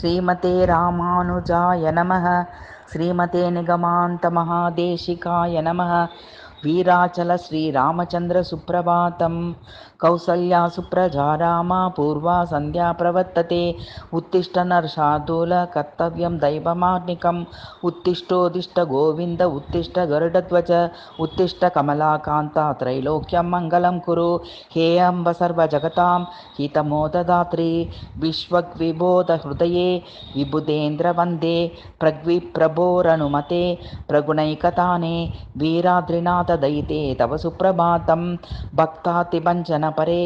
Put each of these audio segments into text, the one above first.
श्रीमते रामानुजाय नमः। श्रीमते निगमान्तमहादेशिकाय नमः। वीराचल श्रीरामचन्द्र सुप्रभातं। कौसल्या सुप्रजा रामा पूर्वा सन्ध्या प्रवर्तते। उत्तिष्ठ नरशार्दूल कर्तव्यं दैवमाह्निकम्। उत्तिष्ठोत्तिष्ठ गोविन्द उत्तिष्ठ गरुडध्वज उत्तिष्ठ कमलाकान्ता त्रैलोक्यं मङ्गलं कुरु। हे अम्ब सर्वजगतां हितमोददात्री विश्वविबोधहृदये विबुधेन्द्रवन्दे प्रग्विप्रभोरनुमते प्रगुणैकताने वीराद्रिनाथ दयिते तव सुप्रभातं। भक्तातिभञ्जनपरे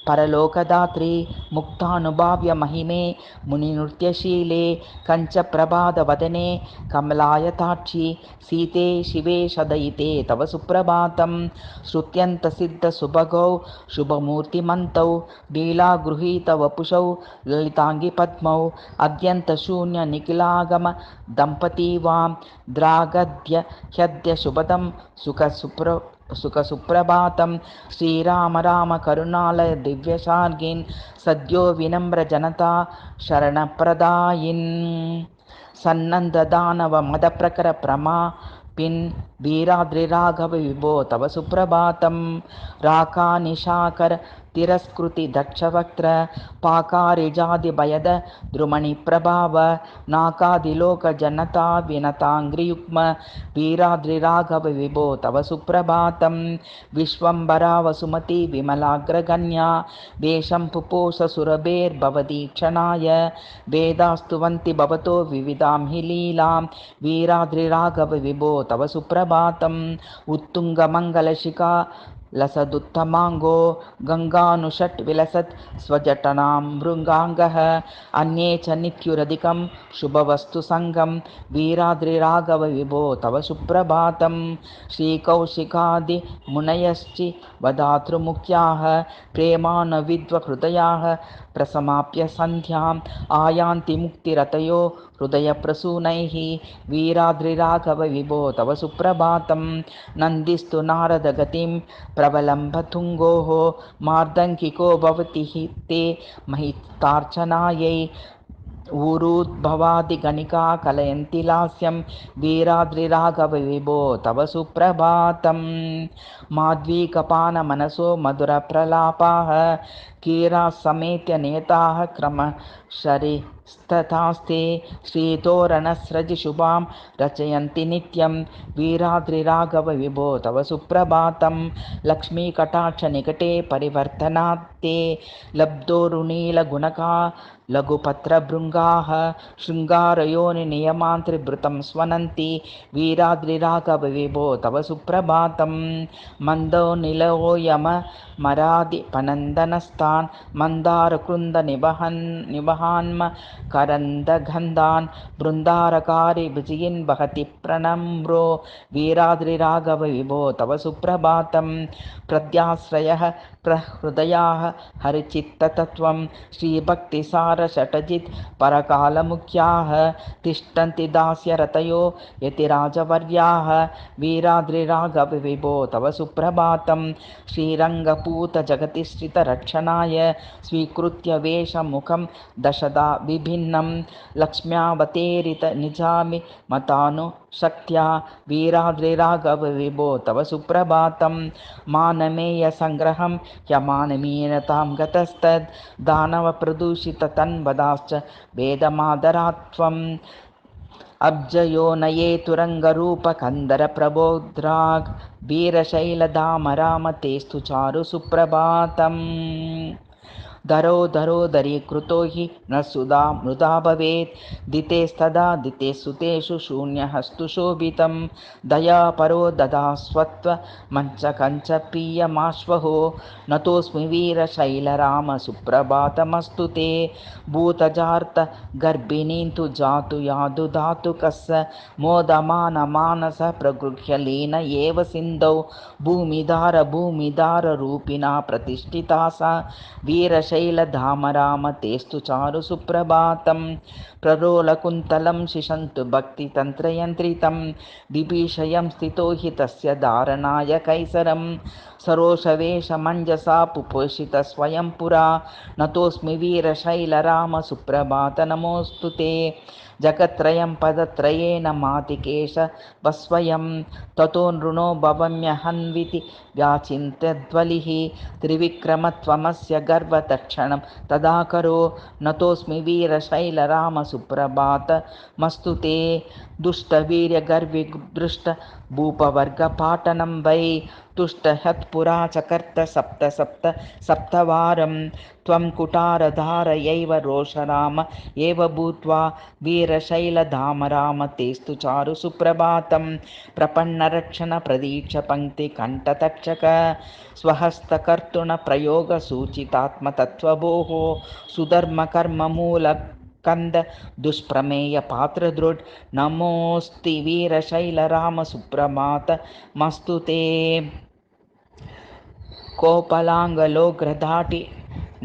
परलोकदात्री मुक्तानुभाव्य महिमे मुनिनृत्यशीले कञ्चप्रभातवदने कमलायताक्षी सीते शिवे सदयिते तव सुप्रभातं। श्रुत्यन्तसिद्धसुभगौ शुभमूर्तिमन्तौ लीलागृहीतवपुषौ ललिताङ्गिपद्मौ अद्यन्तशून्यनिखिलागम दम्पती वां द्रागद्य ह्यद्य शुभदं सुखसुप्रभातं। श्रीराम राम करुणालय दिव्यशार्गिन् सद्यो विनम्र जनता शरणप्रदायिन् सन्नन्द मदप्रकर प्रमापिन् वीराद्रिराघव विभो तव सुप्रभातं। राकानिशाकर तिरस्कृति दक्षवक्त्र पाकारिजादिभयद द्रुमणिप्रभाव नाकादिलोकजनता विनताङ्घ्रियुग्म वीराद्रिराघव विभो तव सुप्रभातं। विश्वम्भरा वसुमती विमलाग्रगण्या वेषं पुपोष सुरभेर्भवदीक्षणाय वेदास्तुवन्ति भवतो विविधां हि लीलां वीराद्रिराघव विभो तव सुप्रभातम्। उत्तुङ्गमङ्गलशिखा लसदुत्तमाङ्गो गङ्गानुषट् विलसत् स्वजटनां मृगाङ्गः अन्ये च नित्युरधिकं शुभवस्तुसङ्गं वीराद्रिराघव विभो तव सुप्रभातं। श्रीकौशिकादिमुनयश्चि वदातृमुख्याः प्रेमानविद्वहृदयाः प्रसमाप्य सन्ध्याम् आयान्ति मुक्तिरतयो हृदयप्रसूनैः वीराद्रिराघव विभो तव सुप्रभातं। नन्दिस्तु नारदगतिं प्रबलम्भतुङ्गोः मार्दङ्किको भवति हि ते महितार्चनायै ऊरूद्भवादिगणिका कलयन्ति लास्यं वीराद्रिराघव विभो तव सुप्रभातं। माध्वीकपानमनसो मधुरप्रलापाः कीरासमेत्य नेताः क्रमशरिस्तथास्ते श्रीतोरणस्रजिशुभां रचयन्ति नित्यं वीराद्रिराघव विभो तव सुप्रभातं। लक्ष्मीकटाक्षनिकटे परिवर्तनात्ते लब्धोरुनीलगुणका लघुपत्रभृङ्गाः शृङ्गारयोनिनियमान्त्रिभृतं स्वनन्ति वीराद्रिराघव विभो तव सुप्रभातं। मन्दो निलयोयमरादिपनन्दनस्तान् मन्दारकृन्दनिवहान्म करन्दगन्धान् बृन्दारकारि विजयन् वहति प्रणम्रो वीराद्रिराघव विभो तव सुप्रभातं। प्रद्याश्रयः प्रहृदयाः हरिचित्ततत्त्वं श्रीभक्तिसारषटजित् परकालमुख्याः तिष्ठन्ति दास्यरतयो यतिराजवर्याः वीराद्रिराघव विभो तव सुप्रभातं। श्रीरङ्गपूतजगतिश्रितरक्षणाय स्वीकृत्य वेषमुखं दशदा विभिन्नं लक्ष्म्यावतेरितनिजामि मतानुशक्त्या वीराद्रिराघव विभो तव सुप्रभातं। मानमेयसङ्ग्रहं ह्यमानमीनतां गतस्तद् दानवप्रदूषिततन्वदाश्च वेदमादरात्वम् अब्जयो नयेतुरङ्गरूपकन्दरप्रबोध्राग् वीरशैलधाम तेस्तु चारु सुप्रभातम्। धरोधरीकृतो हि न सुधा मृदा भवेत् दितेस्तदा दितेस्तुतेषु शून्यहस्तु शोभितं दयापरो ददास्वत्वमञ्च पीयमाश्वहो नतोऽस्मि वीरशैलराम सुप्रभातमस्तु ते। भूतजार्तगर्भिणीं तु जातु यादु धातु कस्य मोदमानमानस प्रगृह्य लीन एव सिन्धौ भूमिधाररूपिणा प्रतिष्ठिता सा वीरशैलराम वीरशैलधाम राम तेस्तु चारु सुप्रभातं प्ररोलकुन्तलं शिशन्तु भक्तितन्त्रयन्त्रितं विभीषयं स्थितो हि तस्य धारणाय कैसरं सरोषवेशमञ्जसा पुपोषित स्वयं पुरा नतोऽस्मि वीरशैलराम सुप्रभात नमोऽस्तु ते जगत्त्रयं पदत्रयेन मातिकेश वस्वयं ततो नृणो भवम्यहन्विति व्याचिन्त्यध्वलिः त्रिविक्रमत्वमस्य गर्वतक्षणं तदा करो नतोऽस्मि वीरशैलराम सुप्रभातमस्तु ते दुष्टवीर्यगर्विदृष्ट भूपवर्गपाटनं वै तुष्टहत्पुरा चकर्त सप्त सप्त सप्तवारं त्वं कुटारधारयैव रोषराम एव भूत्वा वीरशैलधाम राम तेस्तु चारु सुप्रभातं प्रपन्नरक्षणप्रदीक्षपङ्क्तिकण्ठतक्षक स्वहस्तकर्तुणप्रयोगसूचितात्मतत्त्वभोः सुधर्मकर्ममूलकन्द दुष्प्रमेयपात्रदृढ नमोऽस्ति वीरशैलराम सुप्रभातमस्तु ते कोपलाङ्गलोग्रधाटि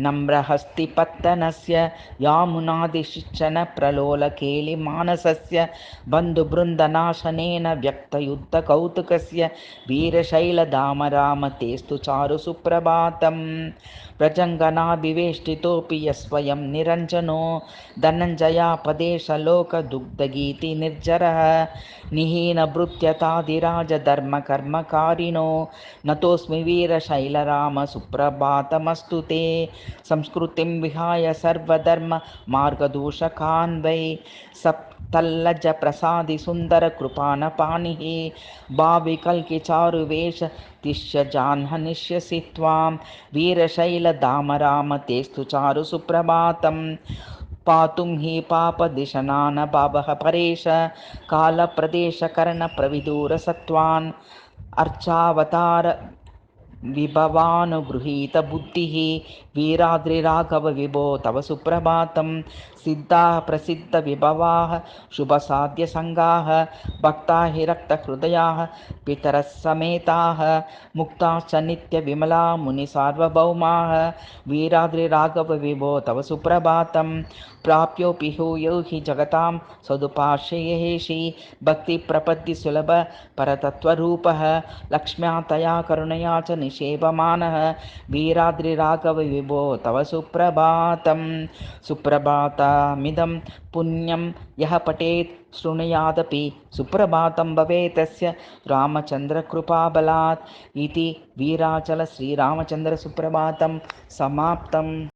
नम्रहस्तिपत्तनस्य यामुनादिशिक्षणप्रलोलकेलिमानसस्य बन्धुबृन्दनाशनेन व्यक्तयुद्धकौतुकस्य वीरशैलधाम राम तेस्तु चारु सुप्रभातं व्रजङ्गनाभिवेष्टितोऽपि यस्वयं निरञ्जनो धनञ्जयापदेशलोकदुग्धगीतिनिर्झरः निहीनभृत्यतादिराजधर्मकर्मकारिणो नतोऽस्मि वीरशैलराम सुप्रभातमस्तु ते संस्कृतिं विहाय सर्वधर्ममार्गदूषकान् वै सप्तल्लजप्रसादिसुन्दरकृपाणपाणिः भाविकल्किचारुवेश तिष्यजाह्ननिष्यसि त्वां वीरशैलधाम राम तेस्तु चारु सुप्रभातं पातुं हि पापदिशनान भावः परेश कालप्रदेशकरणप्रविदूरसत्त्वान् अर्चावतार विभवानुगृहीतबुद्धिः वीराद्रिराघव विभो तव सुप्रभातं सिद्धाः प्रसिद्धविभवाः शुभसाध्यसङ्गाः भक्ता हि रक्तहृदयाः पितरः समेताः मुक्ताश्च नित्यविमला मुनिसार्वभौमाः वीराद्रिराघव विभो तव सुप्रभातं प्राप्योऽपि हूयो हि जगतां सदुपाश्रयेषि भक्तिप्रपत्तिसुलभ परतत्त्वरूपः लक्ष्म्या तया करुणया च निषेवमानः वीराद्रिराघव विभो तव सुप्रभातं सुप्रभातमिदं पुण्यं यः पठेत् शृणुयादपि सुप्रभातं भवेत् तस्य रामचन्द्रकृपाबलात् इति वीराचल श्रीरामचन्द्र सुप्रभातं समाप्तम्।